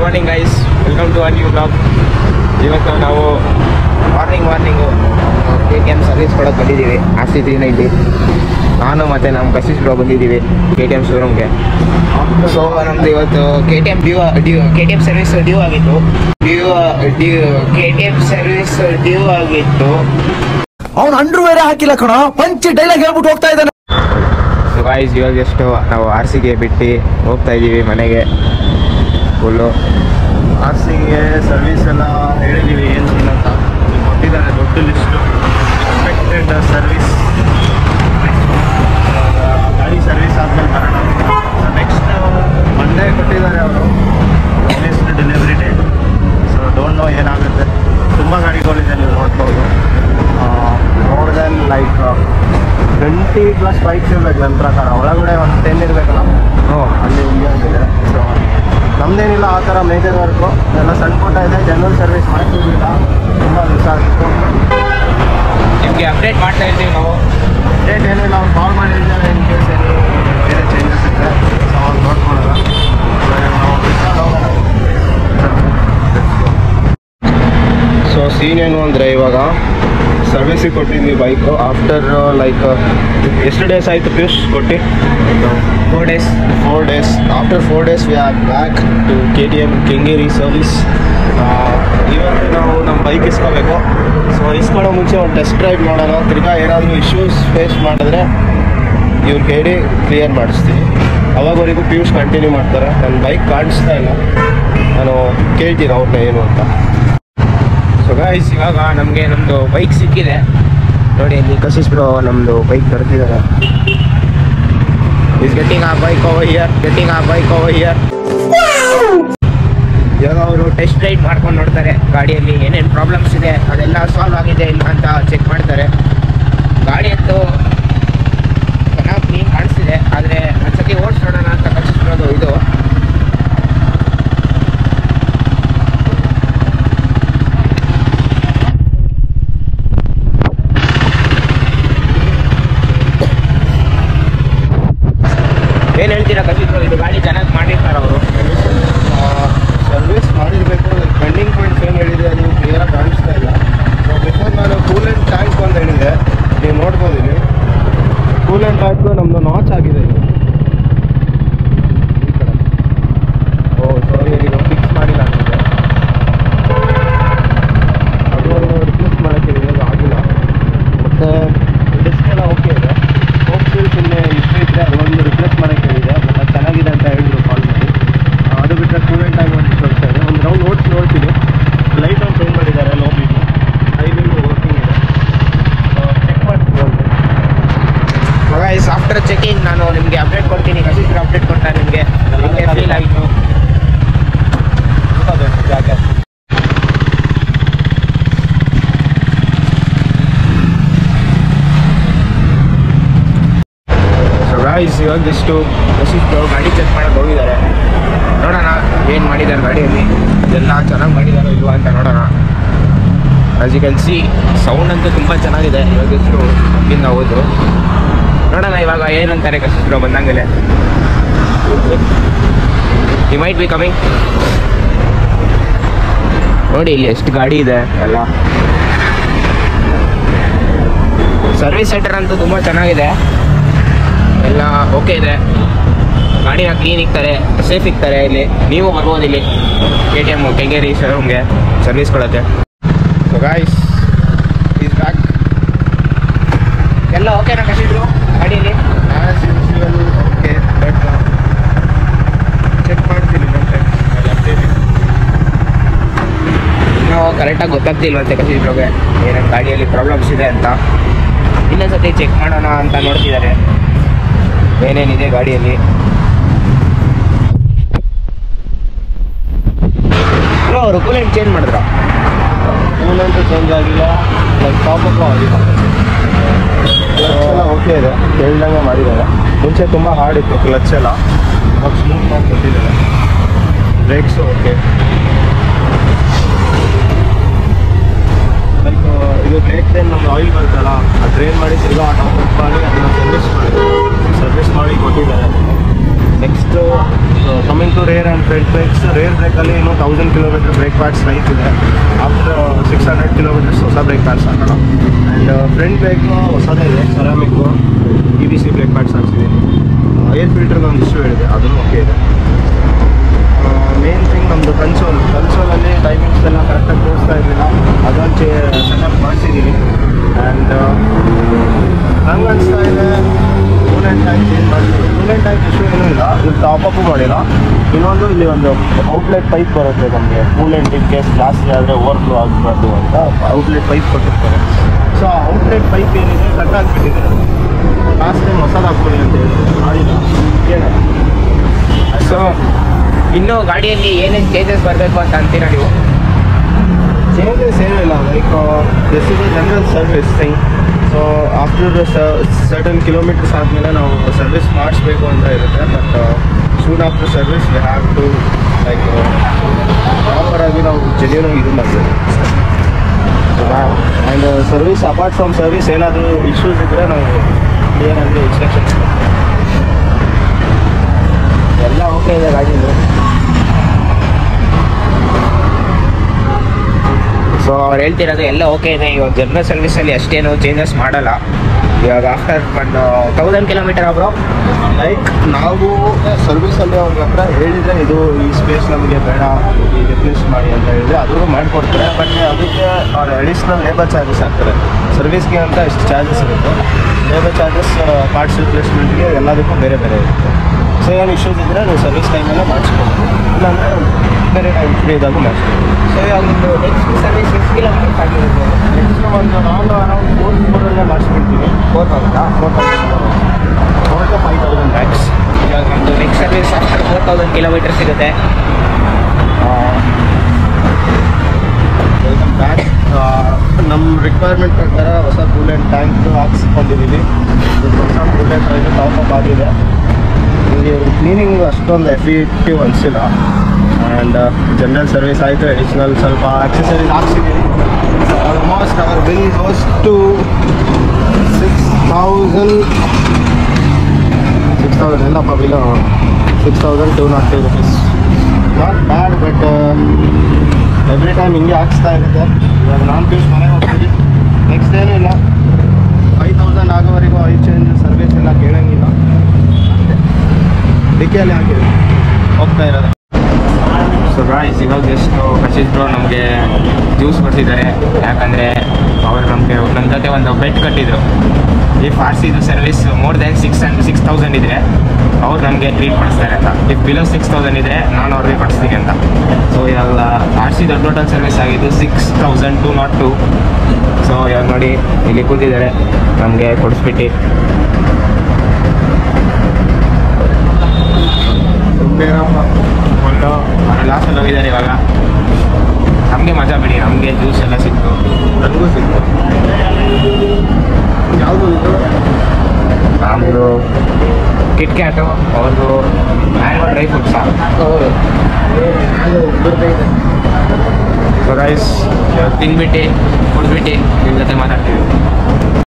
Morning guys, welcome to a new blog. ಇವತ್ತು ನಾವು morning KTM service ಕೊಡೋಕೆ ಬಂದಿದ್ದೀವಿ. RC390 ನಾನು ಮತ್ತು ನಮ್ಮ ಕಸಿಸ್ ಬ್ರೋ ಬಂದಿದ್ದೀವಿ KTM ಶೋರೂಮ್ಗೆ. ಸೊ ನಮ್ಮದು ಇವತ್ತು KTM ಸರ್ವಿಸ್ ಡ್ಯೂ ಆಗಿತ್ತು. KTM ಸರ್ವಿಸ್ ಡ್ಯೂ ಆಗಿತ್ತು. ಅವನು ಅಂಡ್ರು ಬೇರೆ ಹಾಕಿಲ್ಲ ಕಣ, ಪಂಚ್ ಡೈಲಾಗ್ ಹೇಳ್ಬಿಟ್ಟು ಹೋಗ್ತಾ ಇದ್ದಾನೆ. ಸೊ ಗೈಸ್, ಇವಾಗ ಎಷ್ಟು ನಾವು RCಗೆ ಬಿಟ್ಟು ಹೋಗ್ತಾ ಇದ್ದೀವಿ ಮನೆಗೆ. ಫುಲ್ಲು RCಗೆ ಸರ್ವಿಸ್ ಎಲ್ಲ ಹೇಳಿದ್ದೀವಿ, ಏನು ಅಂತ ಕೊಟ್ಟಿದ್ದಾರೆ ದೊಡ್ಡ ಲಿಸ್ಟು. ಎಕ್ಸ್ಪೆಕ್ಟೆಡ್ ಸರ್ವಿಸ್, ಗಾಡಿ ಸರ್ವಿಸ್ ಆದಮೇಲೆ ಬರೋಣ. ನೆಕ್ಸ್ಟ್ ಮಂಡೇ ಕೊಟ್ಟಿದ್ದಾರೆ ಅವರು next delivery date. So don't know ಏನಾಗುತ್ತೆ. ತುಂಬ ಗಾಡಿಗಳಿದೆ, ನೀವು ನೋಡ್ಬೋದು. ಮೋರ್ ದೆನ್ ಲೈಕ್ 20+ ಬೈಕ್ಸ್ ಇರಬೇಕು ನನ್ನ ಪ್ರಕಾರ. ಒಳಗಡೆ ಒಂದು 10 ಇರಬೇಕಲ್ಲ, ಅಲ್ಲಿ ಇದೆ. ಸೊ ನಮ್ಮದೇನಿಲ್ಲ ಆ ಥರ ಮೇಜರ್ ವರ್ಕು, ಎಲ್ಲ ಸಣ್ಣ ಪುಟ್ಟ ಇದೆ. ಜನರಲ್ ಸರ್ವಿಸ್ ಮಾಡ್ತಿರ್ಲಿಲ್ಲ, ತುಂಬ ದಿವಸ ಆಗಿತ್ತು. ನಿಮಗೆ ಅಪ್ಡೇಟ್ ಮಾಡ್ತಾ ಇರ್ತೀವಿ ನಾವು. ಡೇಟ್ ಏನಿಲ್ಲ, ನಾವು ಕಾಲ್ ಮಾಡಿದ್ದೇವೆ ಇನ್ ಕೇಸ್ ಏನು ಬೇರೆ ಚೇಂಜಸ್ ಇದ್ದರೆ. ಸೊ ಅವ್ರು ನೋಡ್ಕೊಳ್ಳೋಲ್ಲ. ಸೊ ಸೀನ್ ಏನು ಅಂದರೆ, ಇವಾಗ ಸರ್ವಿಸಿಗೆ ಕೊಟ್ಟಿದ್ವಿ ಬೈಕು. ಆಫ್ಟರ್ ಲೈಕ್ ಎಷ್ಟು ಡೇಸ್ ಆಯಿತು ಪಿಯೂಷ್ ಕೊಟ್ಟು? 4 days. After 4 days we are back to KTM Kengeri service. ಇವತ್ತು ನಾವು ನಮ್ಮ ಬೈಕ್ ಇಸ್ಕೋಬೇಕು. ಸೊ ಇಸ್ಕೊಳ್ಳೋ ಮುಂಚೆ ಒಂದು ಟೆಸ್ಟ್ ಡ್ರೈವ್ ಮಾಡೋಣ. ತಿರ್ಗಾ ಏನಾದರೂ ಇಶ್ಯೂಸ್ ಫೇಸ್ ಮಾಡಿದ್ರೆ ಇವ್ರಿಗೆ ಹೇಳಿ ಕ್ಲಿಯರ್ ಮಾಡಿಸ್ತೀವಿ. ಅವಾಗವರೆಗೂ ಪಿಯೂಷ್ ಕಂಟಿನ್ಯೂ ಮಾಡ್ತಾರೆ. ನನ್ನ ಬೈಕ್ ಕಾಣಿಸ್ತಾ ಇಲ್ಲ, ನಾನು ಕೇಳ್ತೀನಿ ಅವ್ರನ್ನ ಏನು ಅಂತ. ಸೊ ಗೈಸ್, ಇವಾಗ ನಮಗೆ ನಮ್ಮದು ಬೈಕ್ ಸಿಕ್ಕಿದೆ ನೋಡಿ. ಅಲ್ಲಿ ಕಸಿಸ್ ಬ್ರೋ ನಮ್ಮದು ಬೈಕ್ ತರ್ತಿದ್ದಾರೆ. ಈಸ್ ಗೆಟ್ಟಿಂಗ್ ಆ ಬೈಕ್ ಓವರ್ ಹಿಯರ್. ಇವಾಗ ಅವರು ಟೆಸ್ಟ್ ರೈಡ್ ಮಾಡ್ಕೊಂಡು ನೋಡ್ತಾರೆ ಗಾಡಿಯಲ್ಲಿ ಏನೇನು ಪ್ರಾಬ್ಲಮ್ಸ್ ಇದೆ, ಅದೆಲ್ಲ ಸಾಲ್ವ್ ಆಗಿದೆ ಇಲ್ಲ ಅಂತ ಚೆಕ್ ಮಾಡ್ತಾರೆ. ಗಾಡಿ ಅಂತೂ ಚೆನ್ನಾಗಿ ಕ್ಲೀನ್ ಕಾಣಿಸ್ತಿದೆ, ಆದರೆ ಒಂದ್ಸತಿ ಓಡಿಸೋಣ ಅಂತ ಕಳಿಸ್ಬಿಡೋದು ಇದು. ಏನು ಹೇಳ್ತೀರಾ ಕಸಿದ್ರು, ಇದು ಗಾಡಿ ಚೆನ್ನಾಗಿ ಮಾಡಿರ್ತಾರೆ ಅವರು? ಸರ್ವಿಸ್ ಮಾಡಿರಬೇಕು. ಪೆಂಡಿಂಗ್ ಪಾಯಿಂಟ್ಸ್ ಏನು ಹೇಳಿದೆ ಅದು ಕ್ಲಿಯರಾಗಿ ಕಾಣಿಸ್ತಾ ಇಲ್ಲ. ಬಿಫೋರ್ ನಾನು ಕೂಲೆಂಟ್ ಟ್ಯಾಂಕ್ ಅಂತ ಹೇಳಿದೆ, ನೀವು ನೋಡ್ಬೋದು ಇಲ್ಲಿ ಕೂಲೆಂಟ್ ಟ್ಯಾಂಕು ನಮ್ಮದು ನಾಚ್ ಆಗಿದೆ ಇದು ಈ ಕಡೆ. ಸಾರಿ, ಇದು ಫಿಕ್ಸ್ ಮಾಡಿಲ್ಲ ನನಗೆ. ಅದು ರಿಪ್ಲೇಸ್ ಮಾಡೋಕ್ಕಿದೆ, ಅದು ಆಗಿಲ್ಲ. ಮತ್ತು ಡಿಸ್ಕ್ ಎಲ್ಲ ಓಕೆ ಇದೆ. ಹೋಗ್ತೀವಿ ಸುಮ್ಮನೆ ಇಷ್ಟು ಇದ್ದರೆ ಅದೊಂದು ರಿಪ್ಲೇಸ್ ಮಾಡೋಕ್ಕಿದೆ. ಮತ್ತು ಚೆನ್ನಾಗಿದೆ ಅಂತ ಹೇಳಿದ್ರು ಕಾಲ್ ಮಾಡಿ. ಅದು ಬಿಟ್ಟರೆ ಕೂಲೆಂಟ್ ಆಗಿ ಒಂದು ತೋರಿಸ್ತಾ ಇದೆ. ಒಂದು ರೌಂಡ್ ಓಡಿಸಿ ನೋಡ್ತೀನಿ. ಲೈಟ್ ಒಂದು ಚೇಂಜ್ ಮಾಡಿದ್ದಾರೆ, low beat high beat working ಇದೆ. ಚೆಕ್ ಮಾಡ್ತೀನಿ ಒಂದು. ಗೈಸ್, ಆಫ್ಟರ್ ಚೆಕಿಂಗ್ ನಾನು ನಿಮಗೆ ಅಪ್ಡೇಟ್ ಕೊಡ್ತೀನಿ. ಕಸಿದ್ರು ಅಪ್ಡೇಟ್ ಕೊಡ್ತಾರೆ ನಿಮಗೆ. ಫೀಲ್ ಆಯಿತು ಜಾಗ. ಸೊ ಗೈಸ್, ಇವಾಗ ಜಸ್ಟು ಕಸಿದ್ರು ಗಾಡಿ ಚೆಕ್ ಮಾಡೋಕೆ ಹೋಗಿದ್ದಾರೆ. ನೋಡೋಣ ಏನು ಮಾಡಿದ್ದಾರೆ ಗಾಡಿಯಲ್ಲಿ, ಅದೆಲ್ಲ ಚೆನ್ನಾಗಿ ಮಾಡಿದಾರೋ ಇಲ್ವಾ ಅಂತ ನೋಡೋಣ. As you can see, sound ಅಂತೂ ತುಂಬ ಚೆನ್ನಾಗಿದೆ. ಇವಾಗ ಎಷ್ಟು ಅಲ್ಲಿಂದ ಹೋದ್ರು ನೋಡೋಣ ಇವಾಗ ಏನಂತಾರೆ ಕಸಿದ್ರು ಬಂದಂಗೆಲೆ. You might be coming. ನೋಡಿ ಇಲ್ಲಿ ಎಷ್ಟು ಗಾಡಿ ಇದೆ ಎಲ್ಲ. ಸರ್ವಿಸ್ ಸೆಂಟರ್ ಅಂತೂ ತುಂಬ ಚೆನ್ನಾಗಿದೆ, ಎಲ್ಲ ಓಕೆ ಇದೆ. ಗಾಡಿನ ಕ್ಲೀನ್ ಇಕ್ತಾರೆ, ಸೇಫ್ ಇಕ್ತಾರೆ. ಇಲ್ಲಿ ನೀವು ಬರ್ಬೋದು ಇಲ್ಲಿ KTM ಕೆಂಗೇರಿ ಶೋರೂಮ್ಗೆ ಸರ್ವಿಸ್ ಕೊಡುತ್ತೆ. So guys, is back. ಎಲ್ಲ ಓಕೆನಾ ಕಸಿದ್ರು ಗಾಡೀಲಿ? As usual okay, but check ಮಾಡ್ತೀನಿ ಮತ್ತೆ ಇನ್ನೂ ಕರೆಕ್ಟಾಗಿ ಗೊತ್ತಾಗ್ತಿಲ್ವಂತೆ ಕಸಿದ್ರೋಗೆ ಏನೇನು ಗಾಡಿಯಲ್ಲಿ ಪ್ರಾಬ್ಲಮ್ಸ್ ಇದೆ ಅಂತ. ಇನ್ನೊಂದ್ಸತಿ ಚೆಕ್ ಮಾಡೋಣ ಅಂತ ನೋಡ್ತಿದ್ದಾರೆ ಏನೇನಿದೆ ಗಾಡಿಯಲ್ಲಿ. ಅವರು ಕೂಲೆಂಟ್ ಚೇಂಜ್ ಮಾಡಿದ್ರ? ಕೂಲೆಂಟು ಚೇಂಜ್ ಆಗಿಲ್ಲ, ಲೈಕ್ ಟಾಪಪ್ಪು ಆಗಿಲ್ಲ. ಎಲ್ಲ ಓಕೆ ಇದೆ, ಕೇಳ್ದಂಗೆ ಮಾಡಿದ್ದಾರೆ. ಮುಂಚೆ ತುಂಬ ಹಾರ್ಡ್ ಇತ್ತು ಕ್ಲಚ್ ಎಲ್ಲ, ಇವಾಗ ಸ್ಮೂತ್ ಮಾಡಿ ಕೊಟ್ಟಿದ್ದಾರೆ. Brakes okay. ಲೈಕ್ ಇದು ಬ್ರೇಕ್ ಏನು ನಮ್ದು ಆಯಿಲ್ ಬರುತ್ತಲ್ಲ, ಅದು ಡ್ರೈನ್ ಮಾಡಿ ತಿರ್ಗಾ ಟಾಪ್ ಮಾಡಿ ಅದನ್ನು ಸರ್ವಿಸ್ ಮಾಡಿ ಕೊಟ್ಟಿದ್ದಾರೆ. Next coming to rear and front brakes. Rear ಬ್ರೇಕಲ್ಲಿ ಇನ್ನೂ 1000 ಕಿಲೋಮೀಟರ್ ಬ್ರೇಕ್ ಪ್ಯಾಡ್ಸ್ ಲೈಫ್ ಇದೆ. ಆಫ್ಟರ್ 600 ಕಿಲೋಮೀಟರ್ಸ್ ಹೊಸ ಬ್ರೇಕ್ ಪ್ಯಾಡ್ಸ್ ಹಾಕೋಣ. ಆ್ಯಂಡ್ ಫ್ರಂಟ್ ಬ್ರೇಕು ಹೊಸದೇ ಇದೆ, ಸೆರಾಮಿಕ್ಕು EBC ಬ್ರೇಕ್ ಪ್ಯಾಡ್ಸ್ ಹಾಕ್ಸಿದ್ದೀನಿ. ಏರ್ ಫಿಲ್ಟರ್ಗೆ ಒಂದು ಇಶ್ಯೂ ಹೇಳಿದೆ, ಅದನ್ನು ಓಕೆ ಇದೆ. ಮೇನ್ ಥಿಂಗ್ ನಮ್ಮದು ಕನ್ಸೋಲಲ್ಲಿ ಟೈಮಿಂಗ್ಸ್ ಎಲ್ಲ ಕರೆಕ್ಟಾಗಿ ತೋರಿಸ್ತಾ ಇರಲಿಲ್ಲ, ಅದೊಂದು ಸೆಟಪ್ ಮಾಡಿಸಿದ್ದೀನಿ. ಆ್ಯಂಡ್ ನಂಗೆ ಅನಿಸ್ತಾ ಇದೆ ಕೂಲೆಂಟ್ ಟ್ಯಾಂಕ್ ಚೇಂಜ್ ಮಾಡಿದ್ದೀನಿ. ಕೂಲೆಂಟ್ ಟ್ಯಾಂಕ್ ಇಶ್ಯೂ ಏನೂ ಇಲ್ಲ, ಇದು ಟಾಪಪ್ಪು ಮಾಡಿಲ್ಲ. ಇನ್ನೊಂದು ಇಲ್ಲಿ ಒಂದು ಔಟ್ಲೆಟ್ ಪೈಪ್ ಬರುತ್ತೆ ನಮಗೆ, ಕೂಲೆಂಟ್ ಇನ್ ಕೇಸ್ ಜಾಸ್ತಿ ಆದರೆ ಓವರ್ಫ್ಲೋ ಆಗಬಾರ್ದು ಅಂತ ಔಟ್ಲೆಟ್ ಪೈಪ್ ಕೊಟ್ಟಿರ್ತಾರೆ. ಸೊ ಆ ಔಟ್ಲೆಟ್ ಪೈಪ್ ಏನಿದೆ ಕಟ್ಟಾಗಿಬಿಟ್ಟಿದೆ. ಲಾಸ್ಟ್ ಟೈಮ್ ಹೊಸದು ಹಾಕ್ಕೊಳ್ಳಿ ಅಂತ ಹೇಳಿದ್ರು, ಮಾಡಿಲ್ಲ. ಏನು ಸೊ ಇನ್ನು ಗಾಡಿಯಲ್ಲಿ ಏನೇನು ಚೇಂಜಸ್ ಬರಬೇಕು ಅಂತ ಅಂತೀರಾ ನೀವು? ಚೇಂಜಸ್ ಏನೂ ಇಲ್ಲ. Like this is a general service thing. So after certain kilometres ಆದಮೇಲೆ ನಾವು ಸರ್ವಿಸ್ ಮಾಡಿಸ್ಬೇಕು ಅಂತ ಇರುತ್ತೆ. But soon after service we have to like ಪ್ರಾಪರಾಗಿ ನಾವು ಜೆನ್ಯೂನಾಗಿ ಇದು ಮಾಡಬೇಕು. And service apart from service ಏನಾದರೂ ಇಶ್ಯೂಸ್ ಇದ್ದರೆ ನಾವು ಏನಂದರೆ ಇನ್ಸ್ಟ್ರಕ್ಷನ್ ಎಲ್ಲ ಓಕೆ ಇದೆ ಗಾಡಿದು. ಸೊ ಅವ್ರು ಹೇಳ್ತಿರೋದು ಎಲ್ಲ ಓಕೆ ಇದೆ. ಇವಾಗ ಜನರಲ್ ಸರ್ವಿಸಲ್ಲಿ ಅಷ್ಟೇನು ಚೇಂಜಸ್ ಮಾಡಲ್ಲ. ಇವಾಗ ಆಫ್ಟರ್ ಒಂದು 1000 ಕಿಲೋಮೀಟರ್ ಒಬ್ಬರು ಲೈಕ್ ನಾವು ಸರ್ವಿಸಲ್ಲಿ ಅವ್ರ ಹತ್ರ ಹೇಳಿದರೆ ಇದು ಈ ಸ್ಪೇಸ್ ನಮಗೆ ಬೇಡ, ಈ ರಿಪ್ಲೇಸ್ ಮಾಡಿ ಅಂತ ಹೇಳಿದರೆ ಅದನ್ನು ಮಾಡಿಕೊಡ್ತಾರೆ. ಬಟ್ ಅದಕ್ಕೆ ಅವ್ರು ಅಡಿಷ್ನಲ್ ಲೇಬರ್ ಚಾರ್ಜಸ್ ಹಾಕ್ತಾರೆ. ಸರ್ವಿಸ್ಗೆ ಅಂತ ಎಷ್ಟು ಚಾರ್ಜಸ್ ಇರುತ್ತೆ, ಲೇಬರ್ ಚಾರ್ಜಸ್ ಪಾರ್ಟ್ಸ್ ರಿಪ್ಲೇಸ್ಮೆಂಟ್ಗೆ ಎಲ್ಲದಕ್ಕೂ ಬೇರೆ ಬೇರೆ ಇರುತ್ತೆ. ಸೊ ಏನು ಇಶ್ಯೂಸ್ ಇದ್ದರೆ ನೀವು ಸರ್ವಿಸ್ ಟೈಮಲ್ಲೇ ಮಾಡಿಸ್ಬೋದು, ಇಲ್ಲಾಂದರೆ ಬೇರೆ ಟೈಮ್ ಫ್ರೀ ಇದ್ದಾಗೂ ಮಾಡಿಸ್ಬೋದು. ಸೊ ಇವಾಗ ಒಂದು ನೆಕ್ಸ್ಟ್ ಸರ್ವಿಸ್ 6 ಕಿಲೋಮೀಟರ್ಸ್ ಆಗಿರ್ಬೋದು. ನೆಕ್ಸ್ಟ್ ಒಂದು ನಾನು ಅರೌಂಡ್ 4,400 ಮಾಡಿಸ್ಬಿಡ್ತೀನಿ. 4,000 ಮ್ಯಾಕ್ಸ್. ಇವಾಗ ನಮ್ಮದು ನೆಕ್ಸ್ಟ್ ಸರ್ವಿಸ್ ಆಫ್ಟರ್ 4000 ಕಿಲೋಮೀಟರ್ಸ್ ಸಿಗುತ್ತೆ. Welcome back. ನಮ್ಮ ರಿಕ್ವೈರ್ಮೆಂಟ್ ಪ್ರಕಾರ ಹೊಸ ಕೂಲೆಂಟ್ ಟ್ಯಾಂಕ್ ಹಾಕ್ಸ್ಕೊಂಡಿದ್ದೀವಿ. ಹೊಸ ಕೂಲೆಂಟ್ ಇದು ಟಾಪಪ್ ಆಗಿದೆ. ಇಲ್ಲಿ ಕ್ಲೀನಿಂಗ್ ಅಷ್ಟೊಂದು ಎಫಿಕ್ಟಿವ್ ಅನಿಸಿಲ್ಲ. ಆ್ಯಂಡ್ ಜನರಲ್ ಸರ್ವಿಸ್ ಆಯಿತು, ಅಡಿಷ್ನಲ್ ಸ್ವಲ್ಪ ಆಕ್ಸೆಸರೀಸ್ ಹಾಕ್ಸಿದ್ದೀವಿ. Almost our bill goes to 6,000 ಎಲ್ಲಪ್ಪ bill 6,202 rupees. Not bad, but every time ಹಿಂಗೆ ಹಾಕ್ಸ್ತಾ ಇರುತ್ತೆ. ಇವಾಗ ನಾನು ಪೀಸ್ ಮನೆಗೆ ಹೋಗ್ತೀನಿ, ನೆಕ್ಸ್ಟ್ ಏನೂ ಇಲ್ಲ. 5,000 ಆಗೋವರೆಗೂ ಆಯಿಲ್ ಚೇಂಜ್ ಸರ್ವಿಸ್ ಎಲ್ಲ ಕೇಳೋಂಗಿಲ್ಲ. ಡಿಕ್ಕಿಯಲ್ಲಿ ಹಾಕಿದೆ ಹೋಗ್ತಾ ಇರೋದು. ಸೊ ಗಾಯ್ಸ್, ಇವಾಗ ಎಷ್ಟು ಕಶಿಶ್ ಬ್ರೋ ನಮಗೆ ಜ್ಯೂಸ್ ಕೊಡ್ತಿದ್ದಾರೆ. ಯಾಕಂದರೆ ಅವರು ನಮಗೆ ನನ್ನ ಜೊತೆ ಒಂದು ಬೆಟ್ ಕಟ್ಟಿದ್ರು. ಇಫ್ ಆರ್ ಸಿ ಇದು ಸರ್ವಿಸ್ ಮೋರ್ ದೆನ್ 6,000 ಇದ್ದರೆ ಅವ್ರು ನಮಗೆ ಟ್ರೀಟ್ ಮಾಡಿಸ್ತಾರೆ ಅಂತ. ಇಫ್ ಬಿಲೋ 6,000 ಇದ್ದರೆ ನಾನು ಅವ್ರಿಗೆ ಕೊಡಿಸ್ತೀನಿ ಅಂತ. ಸೊ ಇವಾಗ ಆರ್ ಸಿ ದೊಡ್ಡ ಟೋಟಲ್ ಸರ್ವಿಸ್ ಆಗಿದ್ದು 6,202. ಸೊ ಇವಾಗ ನೋಡಿ ಇಲ್ಲಿ ಕೂತಿದ್ದಾರೆ ನಮಗೆ ಕೊಡಿಸ್ಬಿಟ್ಟು. ಒಂದು ಲಾಸಲ್ಲಿ ಹೋಗಿದ್ದಾರೆ. ಇವಾಗ ನಮಗೆ ಮಜಾ ಬಿಡಿ, ನಮಗೆ ಜ್ಯೂಸ್ ಎಲ್ಲ ಸಿಕ್ತು, ನನಗೂ ಸಿಕ್ತು. ಯಾವುದು ಇದು? ನಮ್ಮದು ಕಿಟ್ ಕ್ಯಾಟು, ಅವ್ರದ್ದು ಮ್ಯಾಂಗೋ ಡ್ರೈ ಫ್ರೂಟ್ಸಾ. ಸೊ ಗೈಸ್ ತಿಂದ್ಬಿಟ್ಟು ಕುಡಿದ್ಬಿಟ್ಟು ನಿಮ್ಮ ಜೊತೆ ಮಾತಾಡ್ತೀವಿ.